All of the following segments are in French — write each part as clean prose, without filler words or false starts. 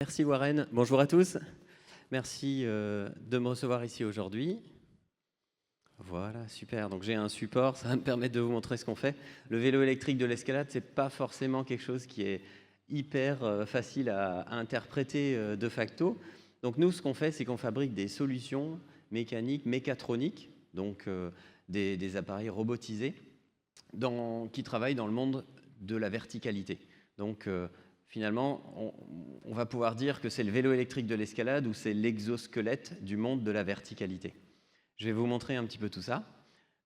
Merci Warren. Bonjour à tous. Merci de me recevoir ici aujourd'hui. Voilà, super. Donc j'ai un support, ça va me permettre de vous montrer ce qu'on fait. Le vélo électrique de l'escalade, c'est pas forcément quelque chose qui est hyper facile à interpréter de facto. Donc nous, ce qu'on fait, c'est qu'on fabrique des solutions mécaniques, mécatroniques, donc des appareils robotisés qui travaillent dans le monde de la verticalité. Donc finalement, on va pouvoir dire que c'est le vélo électrique de l'escalade ou c'est l'exosquelette du monde de la verticalité. Je vais vous montrer un petit peu tout ça.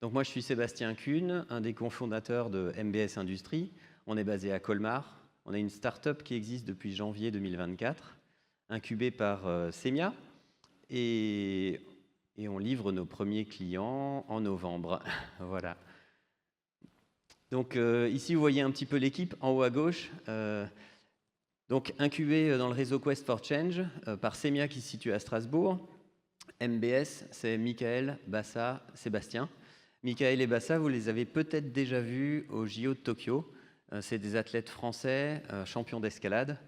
Donc moi, je suis Sébastien Kuhn, un des cofondateurs de MBS Industries. On est basé à Colmar. On a une start-up qui existe depuis janvier 2024, incubée par Semia. Et on livre nos premiers clients en novembre. Voilà. Donc ici, vous voyez un petit peu l'équipe en haut à gauche. Donc incubée dans le réseau Quest for Change par Semia qui se situe à Strasbourg. MBS, c'est Michael, Bassa, Sébastien. Michael et Bassa, vous les avez peut-être déjà vus au JO de Tokyo. C'est des athlètes français, champions d'escalade.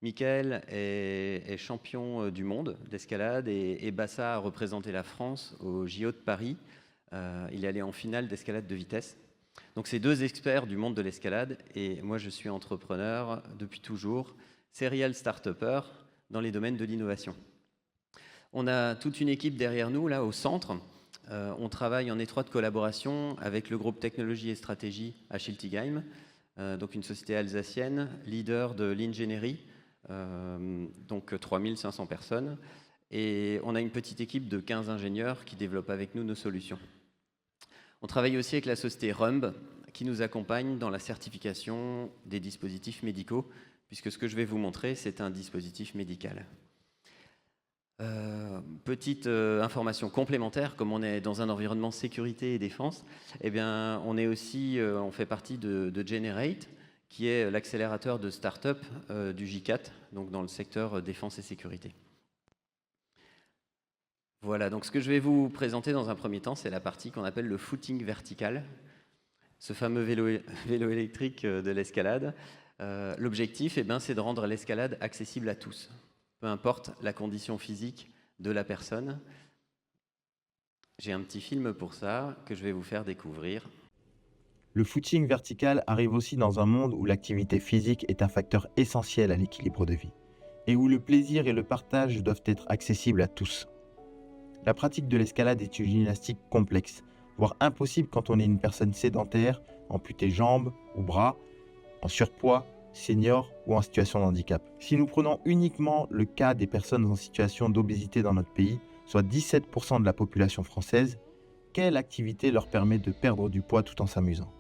Michael est champion du monde d'escalade et Bassa a représenté la France au JO de Paris. Il est allé en finale d'escalade de vitesse. Donc c'est deux experts du monde de l'escalade et moi je suis entrepreneur depuis toujours, serial start-upper dans les domaines de l'innovation. On a toute une équipe derrière nous, là, au centre. On travaille en étroite collaboration avec le groupe Technologie et Stratégie à Schiltigheim, donc une société alsacienne, leader de l'ingénierie, donc 3500 personnes. Et on a une petite équipe de 15 ingénieurs qui développent avec nous nos solutions. On travaille aussi avec la société Rumb, qui nous accompagne dans la certification des dispositifs médicaux, puisque ce que je vais vous montrer, c'est un dispositif médical. Petite information complémentaire, comme on est dans un environnement sécurité et défense, eh bien, on fait partie de Generate, qui est l'accélérateur de start-up du J4, donc dans le secteur défense et sécurité. Voilà, donc ce que je vais vous présenter dans un premier temps, c'est la partie qu'on appelle le footing vertical, ce fameux vélo électrique de l'escalade. L'objectif, c'est de rendre l'escalade accessible à tous, peu importe la condition physique de la personne. J'ai un petit film pour ça que je vais vous faire découvrir. Le footing vertical arrive aussi dans un monde où l'activité physique est un facteur essentiel à l'équilibre de vie et où le plaisir et le partage doivent être accessibles à tous. La pratique de l'escalade est une gymnastique complexe, voire impossible quand on est une personne sédentaire, amputée jambes ou bras, en surpoids, senior ou en situation de handicap. Si nous prenons uniquement le cas des personnes en situation d'obésité dans notre pays, soit 17% de la population française, quelle activité leur permet de perdre du poids tout en s'amusant?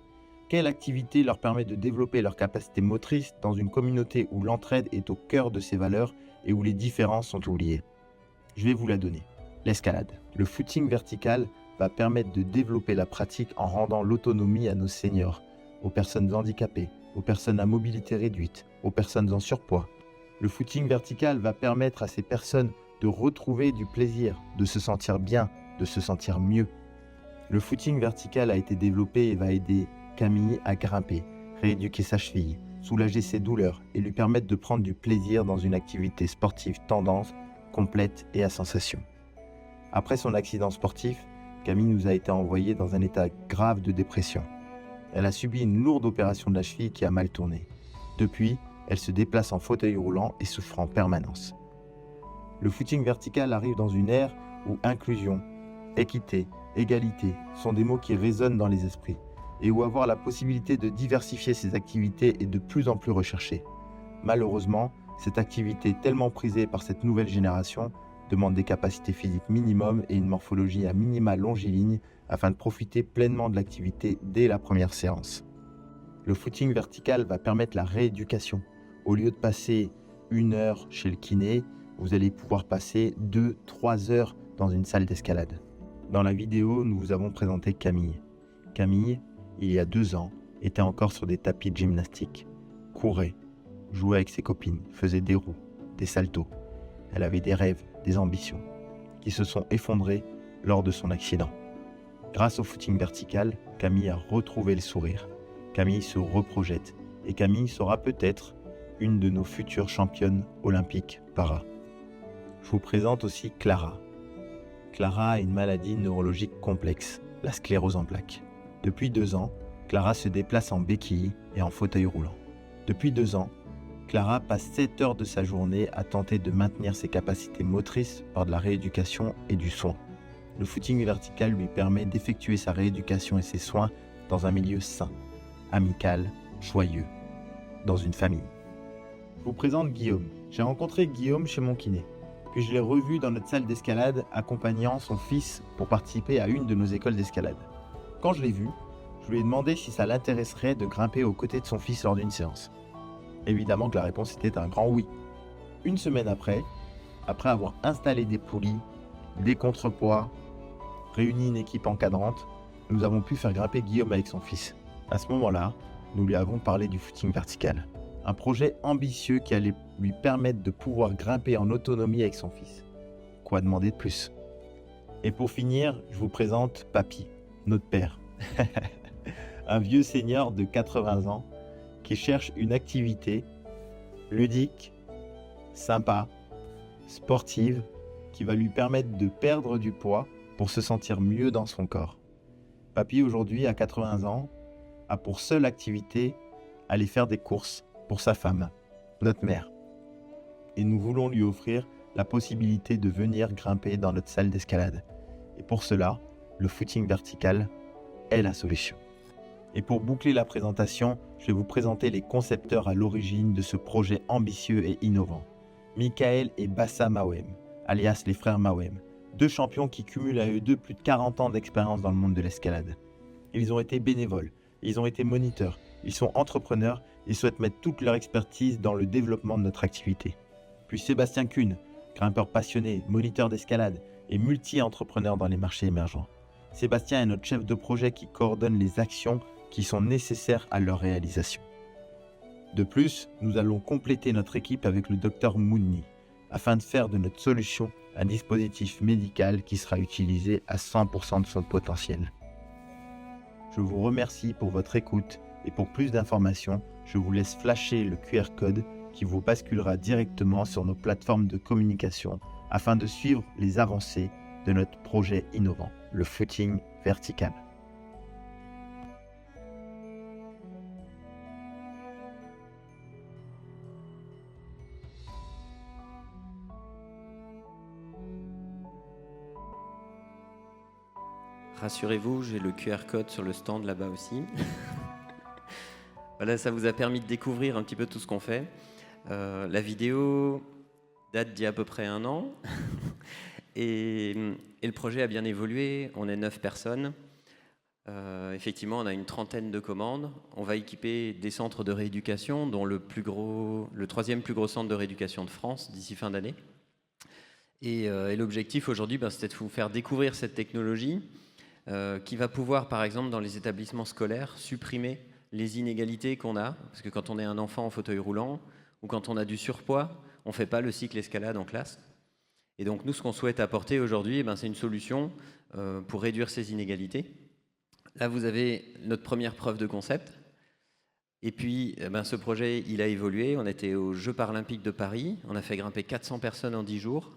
Quelle activité leur permet de développer leur capacité motrice dans une communauté où l'entraide est au cœur de ses valeurs et où les différences sont oubliées? Je vais vous la donner. L'escalade. Le footing vertical va permettre de développer la pratique en rendant l'autonomie à nos seniors, aux personnes handicapées, aux personnes à mobilité réduite, aux personnes en surpoids. Le footing vertical va permettre à ces personnes de retrouver du plaisir, de se sentir bien, de se sentir mieux. Le footing vertical a été développé et va aider Camille à grimper, rééduquer sa cheville, soulager ses douleurs et lui permettre de prendre du plaisir dans une activité sportive tendance, complète et à sensation. Après son accident sportif, Camille nous a été envoyée dans un état grave de dépression. Elle a subi une lourde opération de la cheville qui a mal tourné. Depuis, elle se déplace en fauteuil roulant et souffre en permanence. Le footing vertical arrive dans une ère où inclusion, équité, égalité sont des mots qui résonnent dans les esprits et où avoir la possibilité de diversifier ses activités est de plus en plus recherché. Malheureusement, cette activité tellement prisée par cette nouvelle génération demande des capacités physiques minimum et une morphologie à minima longiligne afin de profiter pleinement de l'activité dès la première séance. Le footing vertical va permettre la rééducation. Au lieu de passer 1 heure chez le kiné, vous allez pouvoir passer 2-3 heures dans une salle d'escalade. Dans la vidéo, nous vous avons présenté Camille. Camille, il y a 2 ans, était encore sur des tapis de gymnastique, courait, jouait avec ses copines, faisait des roues, des saltos. Elle avait des rêves, des ambitions, qui se sont effondrés lors de son accident. Grâce au footing vertical, Camille a retrouvé le sourire. Camille se reprojette et Camille sera peut-être une de nos futures championnes olympiques para. Je vous présente aussi Clara. Clara a une maladie neurologique complexe, la sclérose en plaques. Depuis 2 ans, Clara se déplace en béquille et en fauteuil roulant. Depuis 2 ans, Clara passe 7 heures de sa journée à tenter de maintenir ses capacités motrices par de la rééducation et du soin. Le footing vertical lui permet d'effectuer sa rééducation et ses soins dans un milieu sain, amical, joyeux, dans une famille. Je vous présente Guillaume. J'ai rencontré Guillaume chez mon kiné. Puis je l'ai revu dans notre salle d'escalade accompagnant son fils pour participer à une de nos écoles d'escalade. Quand je l'ai vu, je lui ai demandé si ça l'intéresserait de grimper aux côtés de son fils lors d'une séance. Évidemment que la réponse était un grand oui. Une semaine après avoir installé des poulies, des contrepoids, réuni une équipe encadrante, nous avons pu faire grimper Guillaume avec son fils. À ce moment-là, nous lui avons parlé du footing vertical. Un projet ambitieux qui allait lui permettre de pouvoir grimper en autonomie avec son fils. Quoi demander de plus? Et pour finir, je vous présente Papy, notre père. Un vieux seigneur de 80 ans qui cherche une activité ludique, sympa, sportive, qui va lui permettre de perdre du poids pour se sentir mieux dans son corps. Papy, aujourd'hui, à 80 ans, a pour seule activité aller faire des courses pour sa femme, notre mère. Et nous voulons lui offrir la possibilité de venir grimper dans notre salle d'escalade. Et pour cela, le footing vertical est la solution. Et pour boucler la présentation, je vais vous présenter les concepteurs à l'origine de ce projet ambitieux et innovant. Michael et Bassa Mawem, alias les frères Mawem, 2 champions qui cumulent à eux 2 plus de 40 ans d'expérience dans le monde de l'escalade. Ils ont été bénévoles, ils ont été moniteurs, ils sont entrepreneurs et souhaitent mettre toute leur expertise dans le développement de notre activité. Puis Sébastien Kuhn, grimpeur passionné, moniteur d'escalade et multi-entrepreneur dans les marchés émergents. Sébastien est notre chef de projet qui coordonne les actions qui sont nécessaires à leur réalisation. De plus, nous allons compléter notre équipe avec le Dr Moudni afin de faire de notre solution un dispositif médical qui sera utilisé à 100% de son potentiel. Je vous remercie pour votre écoute et pour plus d'informations, je vous laisse flasher le QR code qui vous basculera directement sur nos plateformes de communication afin de suivre les avancées de notre projet innovant, le footing vertical. Rassurez-vous, j'ai le QR code sur le stand là-bas aussi. Voilà, ça vous a permis de découvrir un petit peu tout ce qu'on fait. La vidéo date d'il y a à peu près 1 an. Et le projet a bien évolué. On est 9 personnes. Effectivement, on a une 30aine de commandes. On va équiper des centres de rééducation, dont le 3e plus gros centre de rééducation de France d'ici fin d'année. Et l'objectif aujourd'hui, c'était de vous faire découvrir cette technologie qui va pouvoir, par exemple, dans les établissements scolaires, supprimer les inégalités qu'on a. Parce que quand on est un enfant en fauteuil roulant ou quand on a du surpoids, on ne fait pas le cycle escalade en classe. Et donc nous, ce qu'on souhaite apporter aujourd'hui, c'est une solution pour réduire ces inégalités. Là, vous avez notre première preuve de concept. Et puis, ce projet, il a évolué. On était aux Jeux paralympiques de Paris. On a fait grimper 400 personnes en 10 jours.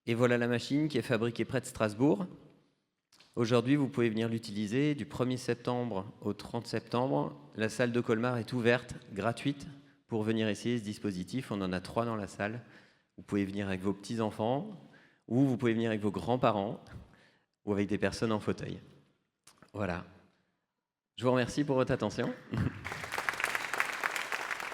Et voilà la machine qui est fabriquée près de Strasbourg. Aujourd'hui, vous pouvez venir l'utiliser du 1er septembre au 30 septembre. La salle de Colmar est ouverte, gratuite, pour venir essayer ce dispositif. On en a 3 dans la salle. Vous pouvez venir avec vos petits-enfants ou vous pouvez venir avec vos grands-parents ou avec des personnes en fauteuil. Voilà. Je vous remercie pour votre attention.